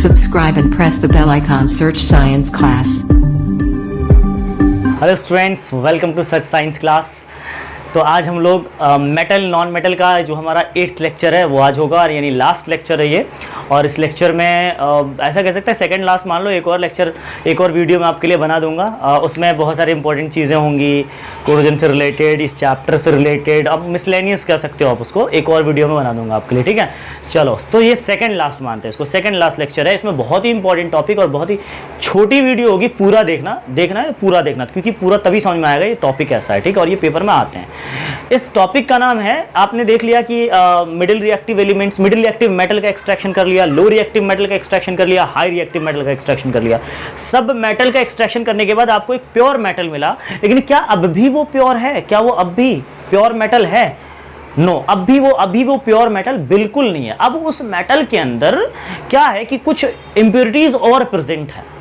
subscribe and press the bell icon. Search Science Class. Hello students, welcome to search science class. तो आज हम लोग metal non metal का जो हमारा 8th लेक्चर है वो आज होगा, और यानी लास्ट लेक्चर है ये। और इस लेक्चर में ऐसा कह सकते हैं सेकंड लास्ट मान लो, एक और लेक्चर, एक और वीडियो मैं आपके लिए बना दूंगा। उसमें बहुत सारी इंपॉर्टेंट चीज़ें होंगी कोरोजन से रिलेटेड, इस चैप्टर से रिलेटेड, अब मिसलेनियस कह सकते हो आप उसको, एक और वीडियो में बना दूंगा आपके लिए, ठीक है। चलो, तो ये सेकंड लास्ट मानते हैं इसको, सेकंड लास्ट लेक्चर है। इसमें बहुत ही इंपॉर्टेंट टॉपिक और बहुत ही छोटी वीडियो होगी, पूरा देखना है पूरा देखना, क्योंकि पूरा तभी समझ में आएगा ये टॉपिक कैसा है, ठीक है। और ये पेपर में आते हैं। इस टॉपिक का नाम है, आपने देख लिया कि middle reactive elements, middle reactive metal का एक्सट्रैक्शन कर लिया, लो रिएक्टिव मेटल का एक्सट्रैक्शन कर लिया, हाई रिएक्टिव मेटल का एक्सट्रैक्शन कर लिया। सब मेटल का एक्सट्रैक्शन करने के बाद आपको एक प्योर मेटल मिला, लेकिन क्या अब भी वो प्योर है? क्या वो अब भी प्योर मेटल है? नो, अभी वो प्योर मेटल बिल्कुल नहीं है। अब उस मेटल के अंदर क्या है कि कुछ इंप्योरिटीज और प्रेजेंट है।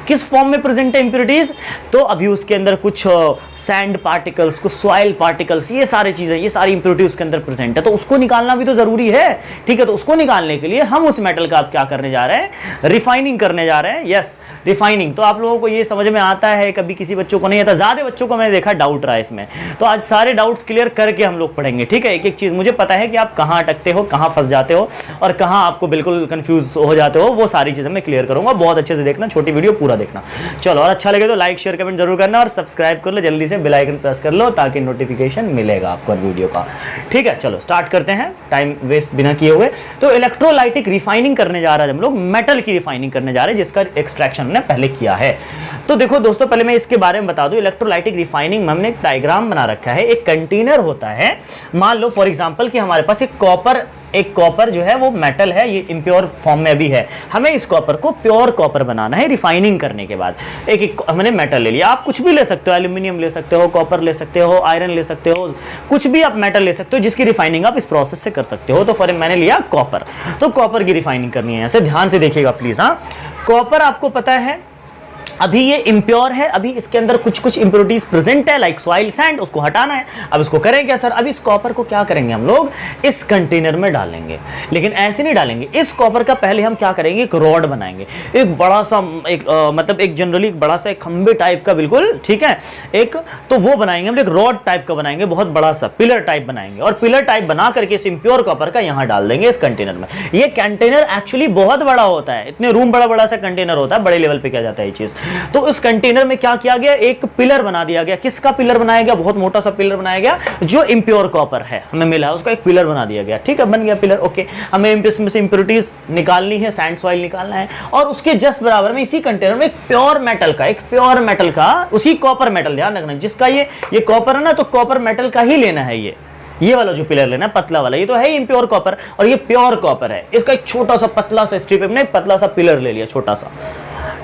किस फॉर्म में प्रेजेंट है इंप्योरिटीज? तो अभी उसके अंदर कुछ सैंड पार्टिकल्स, कुछ सॉइल पार्टिकल्स, ये सारी चीजें, ये सारी इंप्योरिटीज उसके अंदर प्रेजेंट है। तो उसको निकालना भी तो जरूरी है, ठीक है। तो उसको निकालने के लिए हम उस मेटल का आप क्या करने जा रहे हैं? रिफाइनिंग करने जा रहे हैं। Yes, refining. तो आप लोगों को ये समझ में आता है, कभी किसी बच्चों को नहीं आता, ज्यादा बच्चों को मैंने देखा डाउट रहा है इसमें। तो आज सारे डाउट्स क्लियर करके हम लोग पढ़ेंगे, ठीक है। एक एक चीज मुझे पता है कि आप कहाँ अटकते हो, कहाँ फंस जाते हो और कहाँ आपको बिल्कुल कंफ्यूज हो जाते हो, वो सारी चीजें मैं क्लियर करूंगा। बहुत अच्छे से देखना, छोटी वीडियो पूरा देखना। चलो, और अच्छा लगे तो लाइक शेयर कमेंट जरूर करना, और सब्सक्राइब कर लो जल्दी से, बेल आइकन प्रेस कर लो ताकि नोटिफिकेशन मिलेगा आपको वीडियो का, ठीक है। चलो स्टार्ट करते हैं, टाइम वेस्ट बिना किए हुए। तो इलेक्ट्रोलाइटिक रिफाइनिंग करने जा रहे हैं हम लोग, मेटल की रिफाइनिंग करने जा रहे हैं, जिसका एक्सट्रैक्शन हमने पहले किया है। तो देखो दोस्तों, पहले मैं इसके बारे में बता दूं। इलेक्ट्रोलाइटिक रिफाइनिंग में हमने एक डायग्राम बना रखा है। एक कंटेनर होता है, मान लो फॉर एग्जांपल कि हमारे पास एक कॉपर जो है वो मेटल है, ये इम्प्योर फॉर्म में अभी है। हमें इस कॉपर को प्योर कॉपर बनाना है रिफाइनिंग करने के बाद। एक हमने मेटल ले लिया, आप कुछ भी ले सकते हो, एल्यूमिनियम ले सकते हो, कॉपर ले सकते हो, आयरन ले सकते हो, कुछ भी आप मेटल ले सकते हो जिसकी रिफाइनिंग आप इस प्रोसेस से कर सकते हो। तो फॉर मैंने लिया कॉपर, तो कॉपर की रिफाइनिंग करनी है। ऐसे ध्यान से देखिएगा प्लीज। हाँ, कॉपर आपको पता है अभी ये इम्प्योर है, अभी इसके अंदर कुछ इंप्योरिटीज प्रेजेंट है, लाइक सॉइल सैंड, उसको हटाना है। अब इसको करें क्या सर? अब इस कॉपर को क्या करेंगे हम लोग? इस कंटेनर में डालेंगे, लेकिन ऐसे नहीं डालेंगे। इस कॉपर का पहले हम क्या करेंगे? एक रॉड बनाएंगे, एक बड़ा सा, मतलब एक जनरली एक बड़ा सा एक खंबे टाइप का, बिल्कुल ठीक है, एक तो वो बनाएंगे हम, एक रॉड टाइप का बनाएंगे, बहुत बड़ा सा पिलर टाइप बनाएंगे, और पिलर टाइप बना करके इस इम्प्योर कॉपर का यहां डाल देंगे इस कंटेनर में। ये कंटेनर एक्चुअली बहुत बड़ा होता है, इतने रूम बड़ा सा कंटेनर होता है, बड़े लेवल पे किया जाता है ये चीज। तो उस कंटेनर में क्या किया गया? एक पिलर बना दिया गया। किसका पिलर बनाया गया? बहुत मोटा सा पिलर बनाया गया, जो इम्प्योर कॉपर है हमें मिला, उसका एक पिलर बना दिया गया, ठीक है, बन गया पिलर। ओके, हमें इसमें से इंप्योरिटीज निकालनी है, सैंड सॉइल निकालना है, और उसके जस्ट बराबर में इसी कंटेनर में एक प्योर मेटल का उसी कॉपर मेटल, ध्यान रखना, जिसका ये कॉपर है ना, तो कॉपर मेटल का ही लेना है। ये वाला जो पिलर लेना है, पतला वाला, ये तो है इम्प्योर कॉपर, और ये प्योर कॉपर है। इसका एक छोटा सा पतला सा स्ट्रिप में एक पतला सा पिलर ले लिया, छोटा सा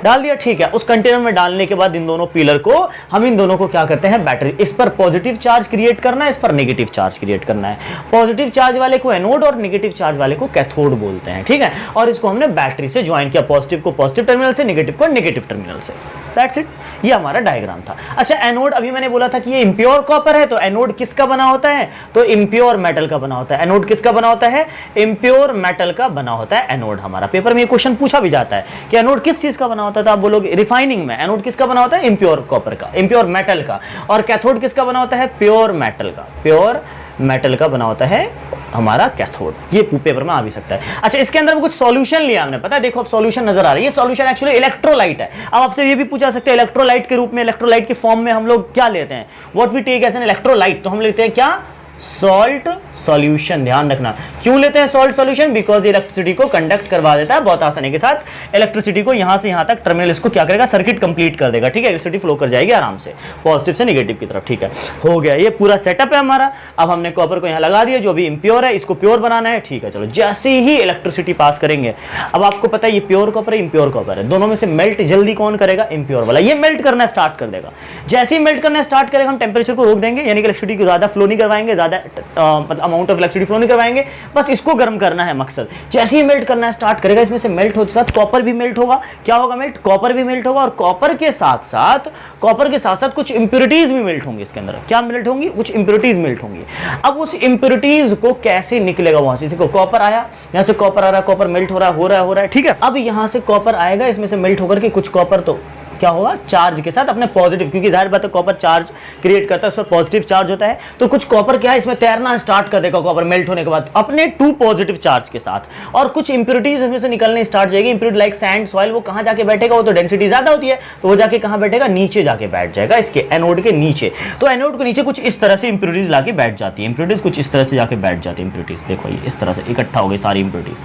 डाल दिया, ठीक है। उस कंटेनर में डालने के बाद इन दोनों पिलर को, हम इन दोनों को क्या करते हैं? बैटरी। इस पर पॉजिटिव चार्ज क्रिएट करना है, इस पर नेगेटिव चार्ज क्रिएट करना है। पॉजिटिव चार्ज वाले को एनोड और नेगेटिव चार्ज वाले को कैथोड बोलते हैं, ठीक है। और इसको हमने बैटरी से ज्वाइन किया, पॉजिटिव को पॉजिटिव टर्मिनल से, नेगेटिव को नेगेटिव टर्मिनल से। दैट्स इट, ये हमारा डायग्राम था। अच्छा, एनोड, अभी मैंने बोला था कि ये इम्प्योर कॉपर है, तो एनोड किसका बना होता है? तो इम्प्योर मेटल का बना होता है। एनोड किसका बना होता है? इम्प्योर मेटल का बना होता है एनोड हमारा। पेपर में ये क्वेश्चन पूछा भी जाता है कि एनोड किस चीज का बना होता है, तो आप बोलोगे रिफाइनिंग में एनोड किसका बना होता है? इम्प्योर कॉपर का, इम्प्योर मेटल का। और कैथोड किसका बना होता है? प्योर मेटल का, प्योर मेटल का बना होता है हमारा कैथोड। ये पेपर में आ भी सकता है। अच्छा, इसके अंदर कुछ सॉल्यूशन लिया हमने, पता है, देखो अब सॉल्यूशन नजर आ रहा है। ये सॉल्यूशन एक्चुअली इलेक्ट्रोलाइट है। अब आपसे ये भी पूछा सकते हैं, इलेक्ट्रोलाइट के रूप में, इलेक्ट्रोलाइट के फॉर्म में हम लोग क्या लेते हैं? What we take as an electrolyte, तो हम लेते हैं क्या? Salt solution. ध्यान रखना, क्यों लेते हैं सॉल्ट सॉल्यूशन? बिकॉज इलेक्ट्रिसिटी को कंडक्ट करवा देता है बहुत आसानी के साथ। इलेक्ट्रिसिटी को यहां से यहां तक टर्मिनल इसको क्या करेगा? सर्किट कंप्लीट कर देगा, ठीक है। इलेक्ट्रिसिटी फ्लो कर जाएगी आराम से, पॉजिटिव से नेगेटिव की तरफ, ठीक है। हो गया, ये पूरा सेटअप है हमारा। अब हमने कॉपर को यहां लगा दिया, जो भी इम्प्योर है इसको प्योर बनाना है, ठीक है। चलो, जैसे ही इलेक्ट्रिसिटी पास करेंगे, अब आपको पता है ये प्योर कॉपर है, इम्प्योर कॉपर है, दोनों में से मेल्ट जल्दी कौन करेगा? इम्प्योर वाला। ये मेल्ट करना स्टार्ट कर देगा। जैसे ही मेल्ट करना स्टार्ट करेगा, हम टेम्परेचर को रोक देंगे, यानी कि इलेक्ट्रिसिटी को ज्यादा फ्लो नहीं करवाएंगे, ज़्यादा मतलब अमाउंट ऑफ इलेक्ट्रिसिटी फ्लो नहीं करवाएंगे, बस इसको गर्म करना है मकसद। जैसे ही मेल्ट करना स्टार्ट करेगा, इसमें से मेल्ट होते साथ कॉपर भी मेल्ट होगा। क्या होगा मेल्ट? कॉपर भी मेल्ट होगा, और कॉपर के साथ साथ कुछ इंप्योरिटीज भी मेल्ट होंगी इसके अंदर। क्या मेल्ट होंगी? कुछ इंप्योरिटीज मेल्ट होंगी। अब उस इंप्योरिटीज को कैसे निकलेगा वहां से? देखो कॉपर आया, यहां से कॉपर आ रहा है, कॉपर मेल्ट हो रहा है, ठीक है। अब यहां से कॉपर आएगा, इसमें से मेल्ट होकर के कुछ कॉपर तो क्या होगा? चार्ज के साथ अपने पॉजिटिव, क्योंकि जाहिर बात है कॉपर चार्ज क्रिएट करता है, उस पर पॉजिटिव चार्ज होता है, तो कुछ कॉपर क्या है इसमें तैरना स्टार्ट कर देगा कॉपर मेल्ट होने के बाद अपने 2 पॉजिटिव चार्ज के साथ, और कुछ इंप्योरिटीज इसमें से निकलने स्टार्ट जाएगी। इंप्योरिटी लाइक सैंड, सॉइल, वो कहां जाके बैठेगा? वो तो डेंसिटी ज्यादा होती है, तो वो जाके कहां बैठेगा? नीचे जाके बैठ जाएगा, इसके एनोड के नीचे। तो एनोड के नीचे कुछ इस तरह से इंप्योरिटीज लाके बैठ जाती है, इंप्योरिटीज कुछ इस तरह से जाके बैठ जाती है। इंप्योरिटीज देखो ये इस तरह से इकट्ठा हो गई सारी इंप्योरिटीज,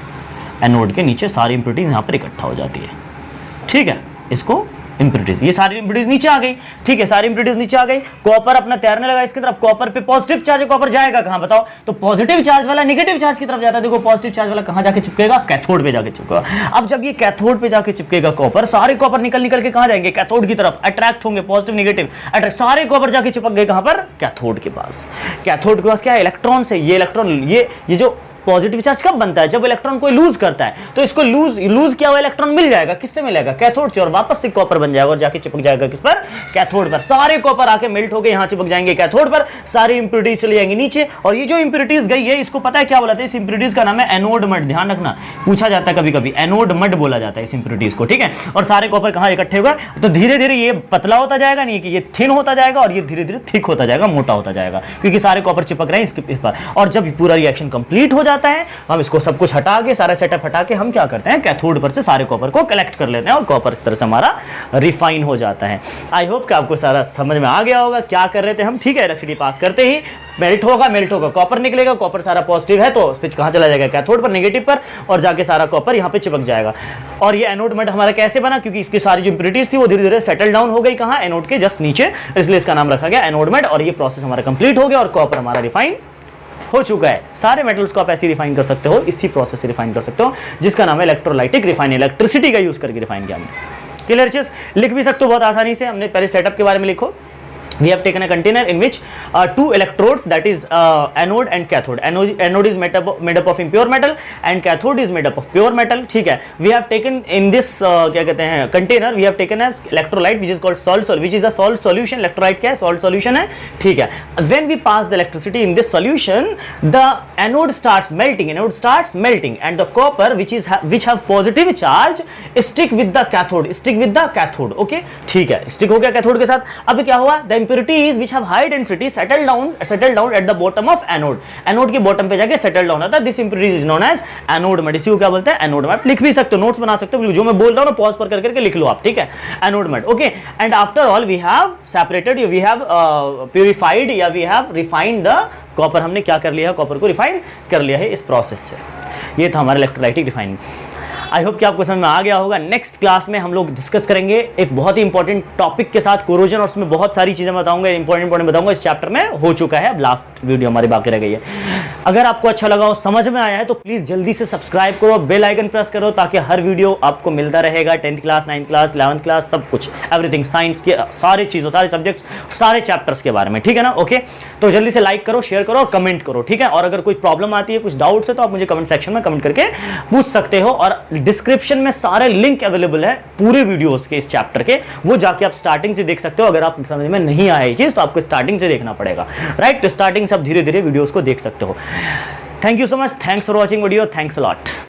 एनोड के नीचे सारी इंप्योरिटीज यहाँ पर इकट्ठा हो जाती है, ठीक है। इसको इंप्योरिटीज, ये सारी इंप्योरिटीज नीचे आ गई, ठीक है, सारी इंप्योरिटीज नीचे आ गई। कॉपर अपना तैरने लगा इसकी तरफ, कॉपर पे पॉजिटिव चार्ज है, कॉपर जाएगा कहां बताओ? तो पॉजिटिव चार्ज वाला नेगेटिव चार्ज की तरफ जाता है। देखो पॉजिटिव चार्ज वाला कहां जाके चिपकेगा? कैथोड पे जाके चिपकेगा। अब जब ये कैथोड पे जाके चिपकेगा कॉपर, सारे कॉपर निकल के कहां जाएंगे? कैथोड की तरफ अट्रैक्ट होंगे, पॉजिटिव नेगेटिव अट्रैक्ट, सारे कॉपर जाके चिपक गए कहां पर? कैथोड के पास। कैथोड के पास क्या है? इलेक्ट्रॉन से। ये इलेक्ट्रॉन ये जो पॉजिटिव चार्ज कब बनता है? जब इलेक्ट्रॉन कोई लूज करता है, तो इसको लूज किया हुआ इलेक्ट्रॉन मिल जाएगा, किससे मिलेगा? कैथोड से, और वापस से कॉपर बन जाएगा और जाके चिपक जाएगा किस पर? कैथोड पर। सारे कॉपर आके मेल्ट होके यहां चिपक जाएंगे कैथोड पर, सारी इंप्योरिटीज चली जाएंगी नीचे। और ये जो इंप्योरिटीज गई है, इसको पता है क्या बोला था? इस इंप्योरिटीज का नाम है एनोड मड। ध्यान रखना, पूछा जाता है कभी कभी, एनोड मड बोला जाता है इस इंप्योरिटीज को, ठीक है। और सारे कॉपर कहां इकट्ठे हुए? तो धीरे धीरे ये पतला होता जाएगा, नहीं कि ये थिन होता जाएगा, और ये धीरे धीरे थिक होता जाएगा, मोटा होता जाएगा, क्योंकि सारे कॉपर चिपक रहे हैं इसके पर। और जब पूरा रिएक्शन कंप्लीट हो जाता है, हम इसको सब कुछ हटा के, सारा सेटअप हटा के, हम क्या करते हैं? कैथोड पर से सारे कॉपर को कलेक्ट कर लेते हैं, और कॉपर इस तरह से हमारा रिफाइन हो जाता है। आई होप कि आपको सारा समझ में आ गया होगा क्या कर रहे थे हम, ठीक है। इलेक्ट्रिसिटी पास करते ही मेल्ट होगा, कॉपर निकलेगा, कॉपर सारा पॉजिटिव है तो स्विच कहां चला जाएगा? कैथोड पर, नेगेटिव पर, और जाके सारा कॉपर यहां पे चिपक जाएगा। और ये एनोड मड हमारा कैसे बना? क्योंकि इसकी सारी जो इंप्योरिटीज थी वो धीरे धीरे सेटल डाउन हो गई कहां? एनोड के जस्ट नीचे, इसलिए इसका नाम रखा गया एनोड मड। और ये प्रोसेस हमारा कंप्लीट हो गया और कॉपर हमारा रिफाइन हो चुका है। सारे मेटल्स को आप ऐसे रिफाइन कर सकते हो, इसी प्रोसेस से रिफाइन कर सकते हो, जिसका नाम है इलेक्ट्रोलाइटिक रिफाइन। इलेक्ट्रिसिटी का यूज करके रिफाइन किया हमने। क्लियर चीज? लिख भी सकते हो बहुत आसानी से। हमने पहले सेटअप के बारे में लिखो। We have taken a container in which 2 electrodes, that is anode and cathode. Anode is made up of impure metal and cathode is made up of pure metal. ठीक है. We have taken in this क्या कहते हैं container, we have taken as electrolyte which is called salt, which is a salt solution. Electrolyte क्या है? Salt solution है. ठीक है. When we pass the electricity in this solution, the anode starts melting. Anode starts melting, and the copper which have positive charge stick with the cathode. Okay. ठीक है. Stick हो गया cathode के साथ. अब क्या हुआ? The impurities which have high density settle down at the bottom of anode. Anode के bottom पे जाके settle down होता है. This impurity is known as anode mud. इसी को क्या बोलते हैं? Anode mud. लिख भी सकते हो, नोट्स बना सकते हो, जो मैं बोल रहा हूँ ना पॉज पर करके लिख लो आप, ठीक है? Anode mud. Okay. And after all we have separated, we have purified या we have refined the copper. हमने क्या कर लिया है? कॉपर को रिफाइन कर लिया है इस प्रोसेस से। ये था हमारा इलेक्ट्रोलाइटिक रिफाइन। आई होप कि आपको समझ में आ गया होगा। नेक्स्ट क्लास में हम लोग डिस्कस करेंगे एक बहुत ही इंपॉर्टेंट टॉपिक के साथ, कोरोजन, और उसमें बहुत सारी चीजें बताऊंगा, इंपॉर्टेंट बताऊंगा। इस चैप्टर में हो चुका है, अब लास्ट वीडियो हमारी बाकी रह गई है। अगर आपको अच्छा लगा हो, समझ में आया है, तो प्लीज जल्दी से सब्सक्राइब करो, बेल आइकन प्रेस करो, ताकि हर वीडियो आपको मिलता रहेगा। 10th class, 9th class, 11th class, सब कुछ, एवरीथिंग, साइंस के सारे चीजों, सारे सब्जेक्ट्स, सारे चैप्टर्स के बारे में, ठीक है ना? ओके, तो जल्दी से लाइक करो, शेयर करो और कमेंट करो, ठीक है? और अगर कोई प्रॉब्लम आती है, कुछ डाउट्स है, तो आप मुझे कमेंट सेक्शन में कमेंट करके पूछ सकते हो। और डिस्क्रिप्शन में सारे लिंक अवेलेबल है पूरे वीडियोस के, इस चैप्टर के, वो जाके आप स्टार्टिंग से देख सकते हो। अगर आप समझ में नहीं आया ये चीज, तो आपको स्टार्टिंग से देखना पड़ेगा, राइट? तो स्टार्टिंग से आप धीरे धीरे वीडियोस को देख सकते हो। Thank you so much, thanks for watching video, thanks a lot.